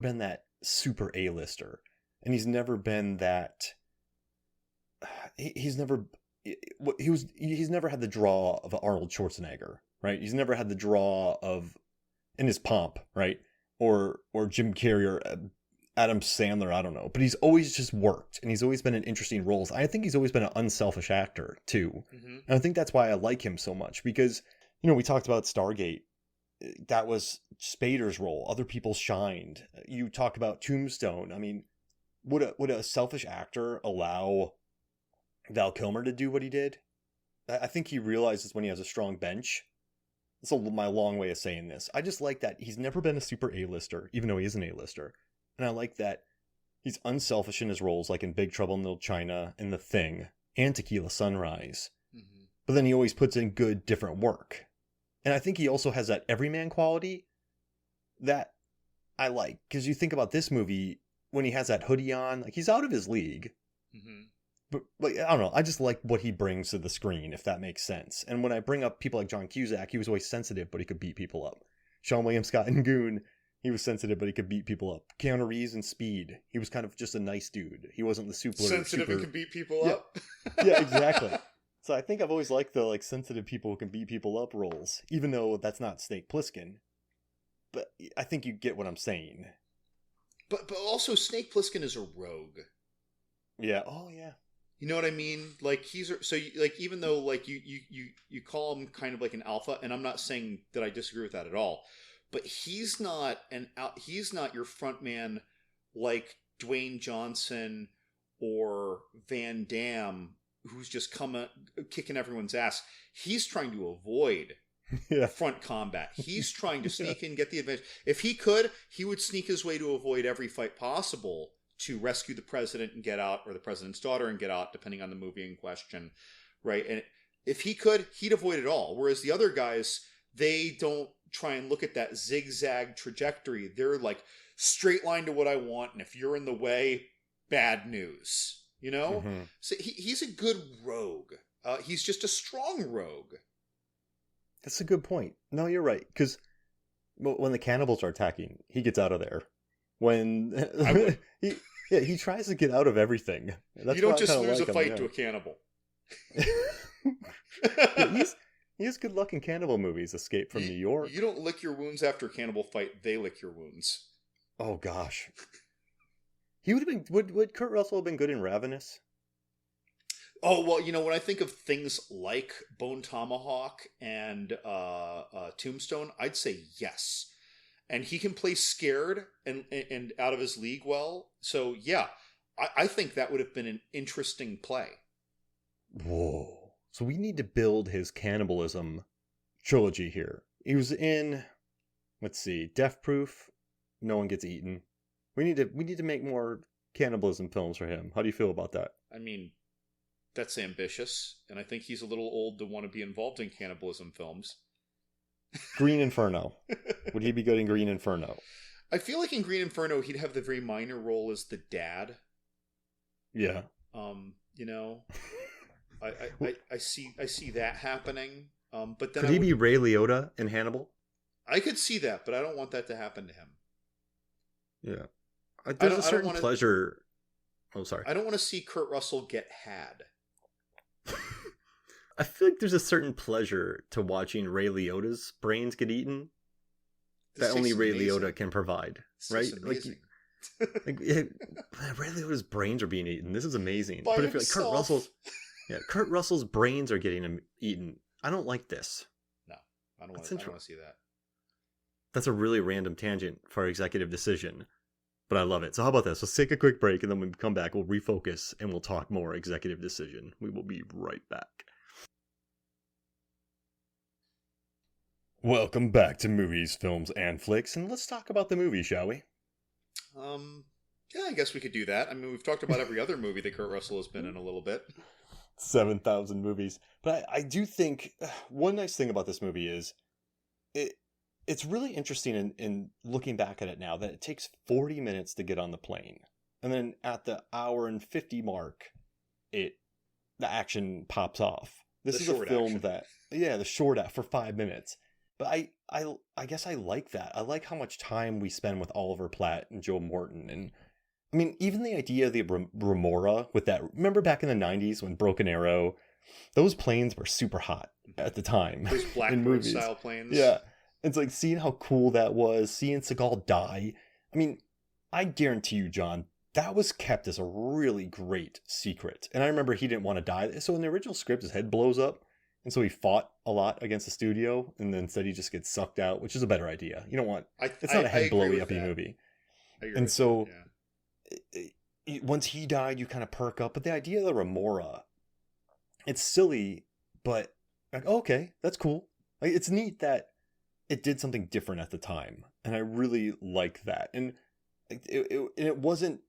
been that super A-lister, and he's never been that. He's never he's never had the draw of Arnold Schwarzenegger, right? He's never had the draw of in his pomp, right? Or Jim Carrey or Adam Sandler, I don't know. But he's always just worked, and he's always been in interesting roles. I think he's always been an unselfish actor too, and I think that's why I like him so much because we talked about Stargate. That was Spader's role. Other people shined. You talk about Tombstone. I mean, would a selfish actor allow Val Kilmer to do what he did? I think he realizes when he has a strong bench. That's my long way of saying this. I just like that he's never been a super A-lister, even though he is an A-lister. And I like that he's unselfish in his roles, like in Big Trouble in Little China, in The Thing, and Tequila Sunrise. Mm-hmm. But then he always puts in good, different work. And I think he also has that everyman quality that I like. Because you think about this movie, when he has that hoodie on, like he's out of his league. Mm-hmm. But I don't know. I just like what he brings to the screen, if that makes sense. And when I bring up people like John Cusack, he was always sensitive, but he could beat people up. Sean William Scott in Goon, he was sensitive, but he could beat people up. Keanu Reeves in Speed, he was kind of just a nice dude. He wasn't the sensitive and can beat people up. Yeah, exactly. So I think I've always liked the sensitive people who can beat people up roles, even though that's not Snake Plissken. But I think you get what I'm saying. But also Snake Plissken is a rogue. Yeah. Oh yeah. You know what I mean? Like even though like you call him kind of like an alpha, and I'm not saying that I disagree with that at all, but he's not your front man like Dwayne Johnson or Van Damme, who's just kicking everyone's ass. He's trying to avoid front combat. He's trying to sneak in, get the advantage. If he could, he would sneak his way to avoid every fight possible to rescue the president and get out, or the president's daughter and get out, depending on the movie in question, right? And if he could, he'd avoid it all. Whereas the other guys, they don't try and look at that zigzag trajectory. They're like, straight line to what I want, and if you're in the way, bad news. You know? Mm-hmm. So he's a good rogue. He's just a strong rogue. That's a good point. No, you're right. Because when the cannibals are attacking, he gets out of there. When he tries to get out of everything. That's you don't just lose a fight to a cannibal. He has good luck in cannibal movies. Escape from New York. You don't lick your wounds after a cannibal fight. They lick your wounds. Oh gosh. He would have been. Would Kurt Russell have been good in Ravenous? Oh well, when I think of things like Bone Tomahawk and Tombstone, I'd say yes. And he can play scared and out of his league well. So, yeah, I think that would have been an interesting play. Whoa. So we need to build his cannibalism trilogy here. He was in, let's see, Death Proof, No One Gets Eaten. We need to make more cannibalism films for him. How do you feel about that? I mean, that's ambitious. And I think he's a little old to want to be involved in cannibalism films. Green Inferno. Would he be good in Green Inferno? I feel like in Green Inferno he'd have the very minor role as the dad. Yeah. I see that happening. But then could he be Ray Liotta in Hannibal? I could see that, but I don't want that to happen to him. Yeah. There's a certain pleasure. Oh, sorry. I don't want to see Kurt Russell get had. I feel like there's a certain pleasure to watching Ray Liotta's brains get eaten that only Ray Liotta can provide, right? Like Ray Liotta's brains are being eaten. This is amazing. By but himself. If you're like Kurt Russell's brains are getting eaten. I don't like this. No, I don't want to see that. That's a really random tangent for our executive decision, but I love it. So how about this? Let's take a quick break, and then when we come back, we'll refocus and we'll talk more executive decision. We will be right back. Welcome back to Movies, Films, and Flicks, and let's talk about the movie, shall we? Yeah, I guess we could do that. I mean, we've talked about every other movie that Kurt Russell has been in a little bit. 7,000 movies. But I do think one nice thing about this movie is it's really interesting in looking back at it now that it takes 40 minutes to get on the plane. And then at the hour and 50 mark, the action pops off. This is a film action. The short act for 5 minutes. But I guess I like that. I like how much time we spend with Oliver Platt and Joe Morton. And I mean, even the idea of the Remora with that. Remember back in the 90s when Broken Arrow, those planes were super hot at the time Those in Blackbird movies. style planes. Yeah. It's like seeing how cool that was, seeing Seagal die. I mean, I guarantee you, John, that was kept as a really great secret. And I remember he didn't want to die. So in the original script, his head blows up. And so he fought a lot against the studio. And then instead he just gets sucked out, which is a better idea. You don't want, it's not a head blowy uppy movie. And so once he died, you kind of perk up. But the idea of the Remora, it's silly, but like, okay, that's cool. Like, it's neat that it did something different at the time. And I really like that. And it wasn't,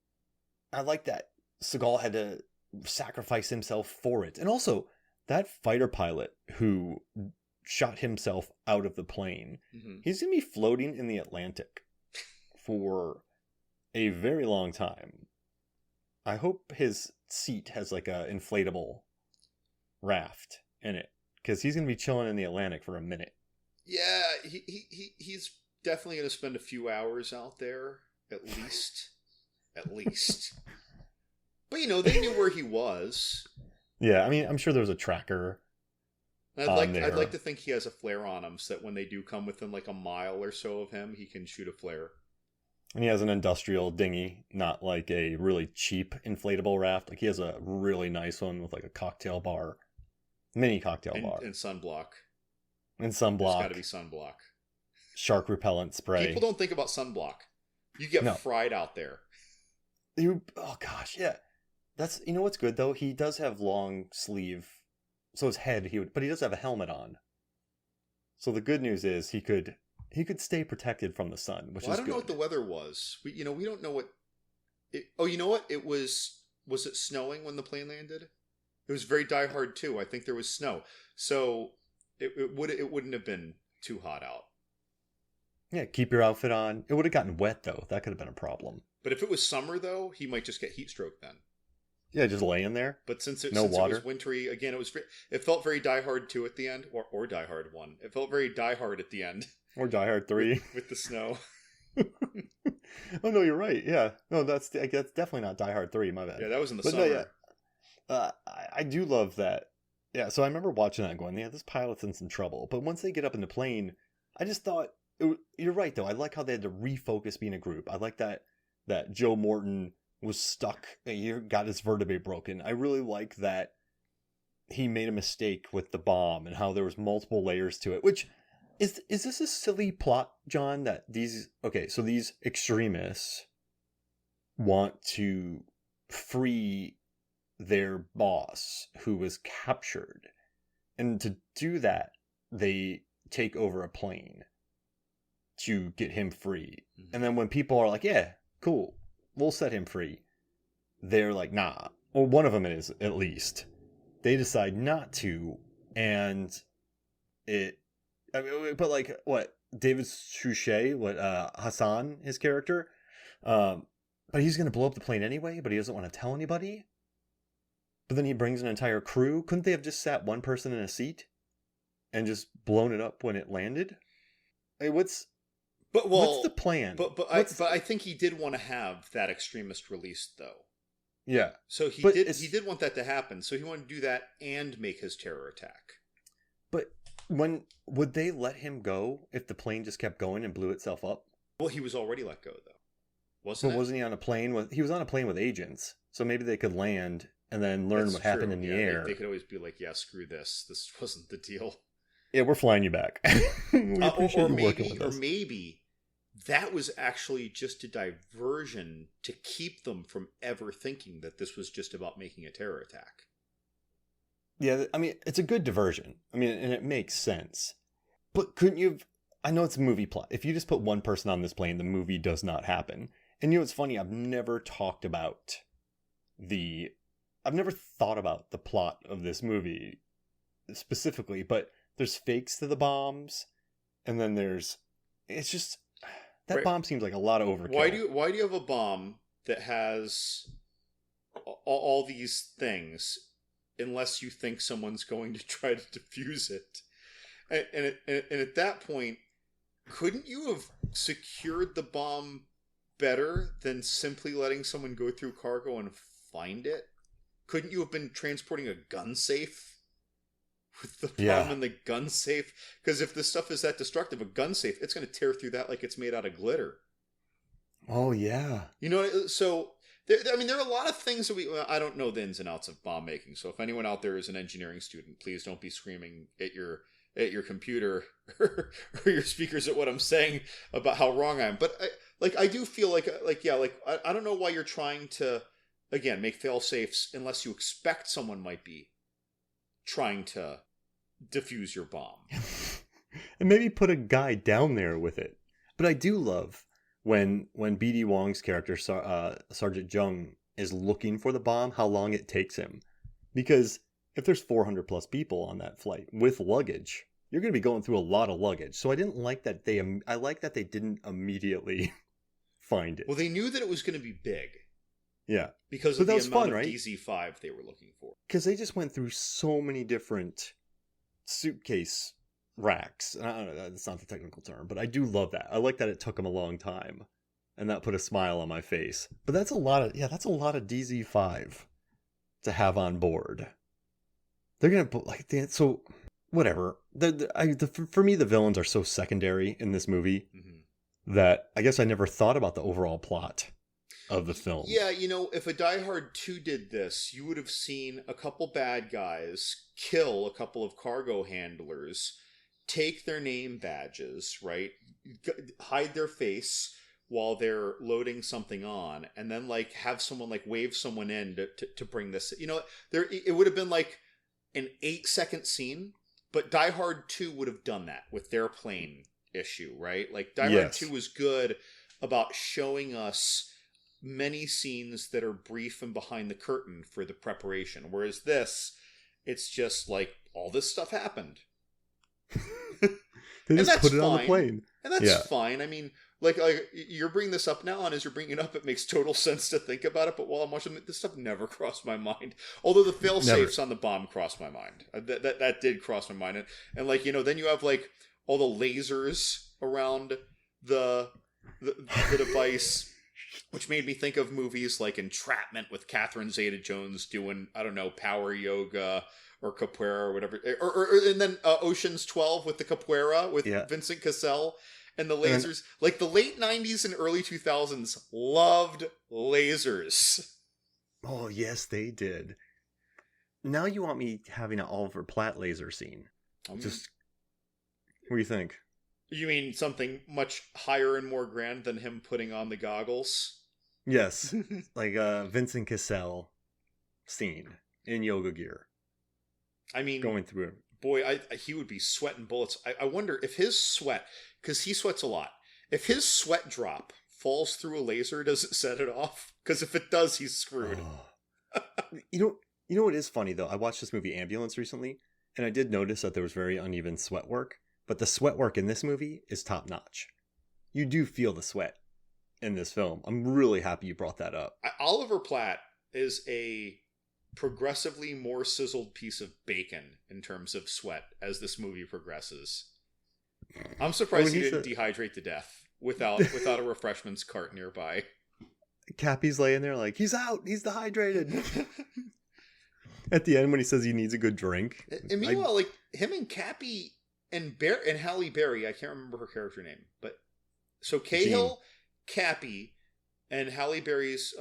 I like that Seagal had to sacrifice himself for it. And also, that fighter pilot who shot himself out of the plane, he's going to be floating in the Atlantic for a very long time. I hope his seat has like a inflatable raft in it, because he's going to be chilling in the Atlantic for a minute. Yeah, he's definitely going to spend a few hours out there, at least. At least. But, you know, they knew where he was. Yeah, I mean, I'm sure there's a tracker. I'd like to think he has a flare on him, so that when they do come within like a mile or so of him, he can shoot a flare. And he has an industrial dinghy, not like a really cheap inflatable raft. Like, he has a really nice one with like a cocktail bar. Mini cocktail bar. And sunblock. And sunblock. There's got to be sunblock. Shark repellent spray. People don't think about sunblock. You get fried out there. Oh gosh, yeah. That's, you know what's good though? He does have long sleeve, so his head but he does have a helmet on. So the good news is he could stay protected from the sun, which is good. I don't know what the weather was. We don't know what. You know what? It was it snowing when the plane landed? It was very Die Hard too. I think there was snow, so it wouldn't have been too hot out. Yeah, keep your outfit on. It would have gotten wet though. That could have been a problem. But if it was summer though, he might just get heat stroke then. Yeah, just laying there. But since it was wintry, again, it felt very Die Hard 2 at the end, or Die Hard 1. It felt very Die Hard at the end. Or Die Hard 3. With the snow. Oh, no, you're right. Yeah. No, that's definitely not Die Hard 3, my bad. Yeah, that was in the summer. No, I do love that. Yeah, so I remember watching that and going, yeah, this pilot's in some trouble. But once they get up in the plane, I just thought, you're right, though. I like how they had to refocus being a group. I like that Joe Morton was stuck. He got his vertebrae broken. I really like that he made a mistake with the bomb and how there was multiple layers to it. Which is this a silly plot, John? That these extremists want to free their boss who was captured, and to do that, they take over a plane to get him free. Mm-hmm. And then when people are like, "Yeah, cool, we'll set him free," they're like, nah. Or one of them is, at least. They decide not to, and but like, what, David Suchet, Hassan, his character, but he's going to blow up the plane anyway, but he doesn't want to tell anybody. But then he brings an entire crew. Couldn't they have just sat one person in a seat and just blown it up when it landed? What's the plan? But I think he did want to have that extremist released, though. Yeah. So he did want that to happen. So he wanted to do that and make his terror attack. But would they let him go if the plane just kept going and blew itself up? Well, he was already let go, though. Wasn't he on a plane he was on a plane with agents. So maybe they could land and then learn what happened in the air. They could always be like, yeah, screw this. This wasn't the deal. Yeah, we're flying you back. Or maybe that was actually just a diversion to keep them from ever thinking that this was just about making a terror attack. Yeah, I mean, it's a good diversion. I mean, and it makes sense. But couldn't you have... I know it's a movie plot. If you just put one person on this plane, the movie does not happen. And you know what's funny? I've never thought about the plot of this movie specifically, but there's fakes to the bombs, and then it's just... That right. Bomb seems like a lot of overkill. Why do you have a bomb that has all these things unless you think someone's going to try to defuse it? And at that point, couldn't you have secured the bomb better than simply letting someone go through cargo and find it? Couldn't you have been transporting a gun safe with the bomb in the gun safe? Because if this stuff is that destructive, a gun safe, it's going to tear through that like it's made out of glitter. Oh, yeah. You know, so there are a lot of things that I don't know the ins and outs of bomb making. So if anyone out there is an engineering student, please don't be screaming at your computer or your speakers at what I'm saying about how wrong I am. But I do feel like I don't know why you're trying to, again, make fail safes unless you expect someone might be trying to defuse your bomb. And maybe put a guy down there with it. But I do love when B.D. Wong's character, Sergeant Jung, is looking for the bomb, how long it takes him. Because if there's 400 plus people on that flight with luggage, you're going to be going through a lot of luggage. So I didn't like that I like that they didn't immediately find it. Well, they knew that it was going to be big. Yeah. Because of the amount of DZ5 they were looking for. Because they just went through so many different suitcase racks. I don't know, that's not the technical term, but I do love that. I like that it took them a long time. And that put a smile on my face. But that's a lot of DZ5 to have on board. They're going to put, so, whatever. For me, the villains are so secondary in this movie that I guess I never thought about the overall plot of the film. Yeah, if a Die Hard 2 did this, you would have seen a couple bad guys kill a couple of cargo handlers, take their name badges, right? Hide their face while they're loading something on, and then have someone wave someone in to bring this. It would have been an 8-second scene, but Die Hard 2 would have done that with their plane issue, right? Die Hard 2 was good about showing us many scenes that are brief and behind the curtain for the preparation. Whereas this, it's just all this stuff happened. They just put it on the plane. And that's fine. I mean, you're bringing this up now, and as you're bringing it up, it makes total sense to think about it. But while I'm watching it, this stuff never crossed my mind. Although the fail-safes on the bomb crossed my mind. That did cross my mind. And then you have all the lasers around the device, which made me think of movies like Entrapment with Catherine Zeta-Jones doing, I don't know, power yoga or capoeira or whatever. And then Ocean's 12 with the capoeira with Vincent Cassel and the lasers. The late 90s and early 2000s loved lasers. Oh, yes, they did. Now you want me having an Oliver Platt laser scene. Just, what do you think? You mean something much higher and more grand than him putting on the goggles? Yes. Vincent Cassel scene in yoga gear. I mean, going through it. Boy, he would be sweating bullets. I wonder if his sweat, because he sweats a lot, if his sweat drop falls through a laser, does it set it off? Because if it does, he's screwed. Oh. You know what is funny, though? I watched this movie Ambulance recently, and I did notice that there was very uneven sweat work. But the sweat work in this movie is top notch. You do feel the sweat in this film. I'm really happy you brought that up. Oliver Platt is a progressively more sizzled piece of bacon in terms of sweat as this movie progresses. I'm surprised he didn't dehydrate to death without a refreshments cart nearby. Cappy's laying there he's out. He's dehydrated. At the end when he says he needs a good drink. And meanwhile, him and Cappy and Halle Berry, I can't remember her character name, but so Cahill, Cappy, and Halle Berry's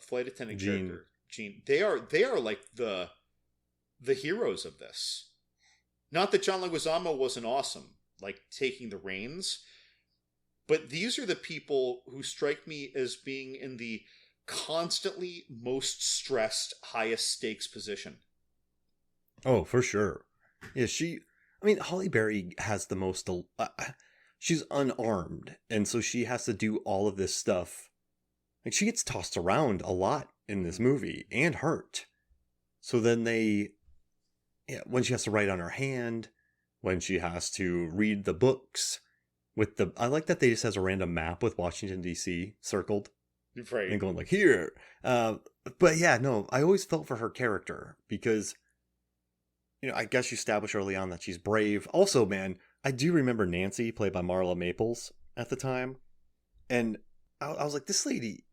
flight attendant character, Jean, they are the heroes of this. Not that John Leguizamo wasn't awesome, taking the reins, but these are the people who strike me as being in the constantly most stressed, highest stakes position. Oh, for sure. Yeah, Halle Berry has the most... she's unarmed, and so she has to do all of this stuff. She gets tossed around a lot in this movie, and hurt. So then when she has to write on her hand, when she has to read the books, I like that they just has a random map with Washington, D.C. circled. Right. And going here. But yeah, no, I always felt for her character, because... I guess you establish early on that she's brave. Also, man, I do remember Nancy, played by Marla Maples, at the time, and I was like, this lady